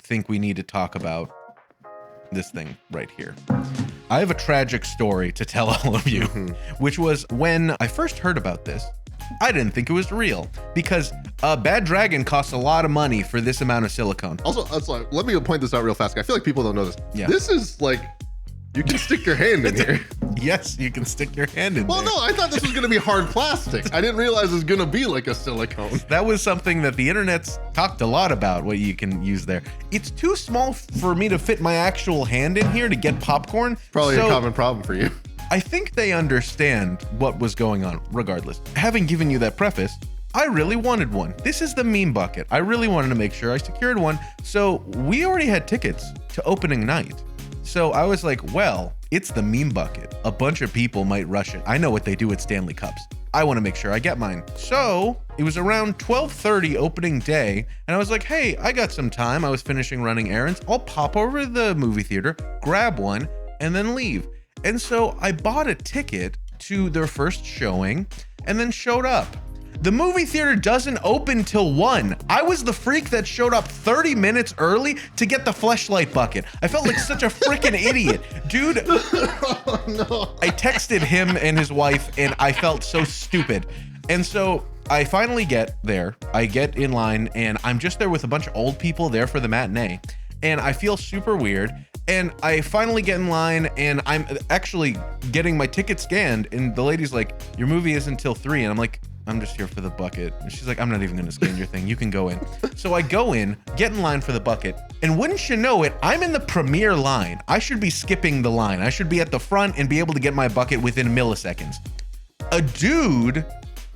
think we need to talk about this thing right here. I have a tragic story to tell all of you, which was when I first heard about this, I didn't think it was real because a bad dragon costs a lot of money for this amount of silicone. Also, let me point this out real fast. I feel like people don't know this. Yeah. This is like, you can stick your hand in here. Yes, you can stick your hand in Well, there. no, I thought this was going to be hard plastic. I didn't realize it was going to be like a silicone. That was something that the internet's talked a lot about, what you can use there. It's too small for me to fit my actual hand in here to get popcorn. Probably so a common problem for you. I think they understand what was going on, regardless. Having given you that preface, I really wanted one. This is the meme bucket. I really wanted to make sure I secured one. So we already had tickets to opening night. So I was like, well, it's the meme bucket. A bunch of people might rush it. I know what they do at Stanley Cups. I want to make sure I get mine. So it was around 12:30 opening day. And I was like, hey, I got some time. I was finishing running errands. I'll pop over to the movie theater, grab one, and then leave. And so I bought a ticket to their first showing and then showed up. The movie theater doesn't open till 1. I was the freak that showed up 30 minutes early to get the fleshlight bucket. I felt like such a freaking idiot. Dude, Oh, no. I texted him and his wife and I felt so stupid. And so I finally get there. I get in line and I'm just there with a bunch of old people there for the matinee. And I feel super weird. And I finally get in line and I'm actually getting my ticket scanned. And the lady's like, your movie isn't till 3. And I'm like, I'm just here for the bucket. And she's like, I'm not even gonna scan your thing. You can go in. So I go in, get in line for the bucket. And wouldn't you know it, I'm in the premiere line. I should be skipping the line. I should be at the front and be able to get my bucket within milliseconds. A dude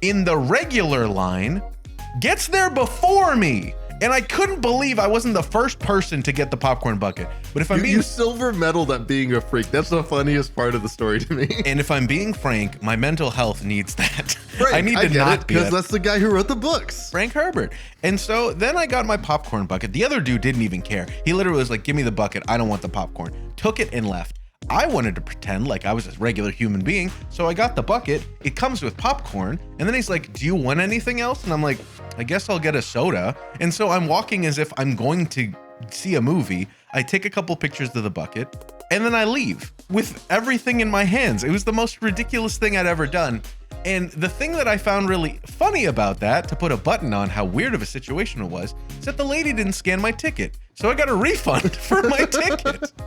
in the regular line gets there before me. And I couldn't believe I wasn't the first person to get the popcorn bucket. But if I'm being You silver medaled at being a freak. That's the funniest part of the story to me. and if I'm being frank, my mental health needs that. Frank, I need to not be because that. that's the guy who wrote the books. Frank Herbert. And so then I got my popcorn bucket. The other dude didn't even care. He literally was like, give me the bucket. I don't want the popcorn. Took it and left. I wanted to pretend like I was a regular human being. So I got the bucket. It comes with popcorn. And then he's like, do you want anything else? And I'm like, I guess I'll get a soda. And so I'm walking as if I'm going to see a movie. I take a couple pictures of the bucket and then I leave with everything in my hands. It was the most ridiculous thing I'd ever done. And the thing that I found really funny about that, to put a button on how weird of a situation it was, is that the lady didn't scan my ticket. So I got a refund for my ticket.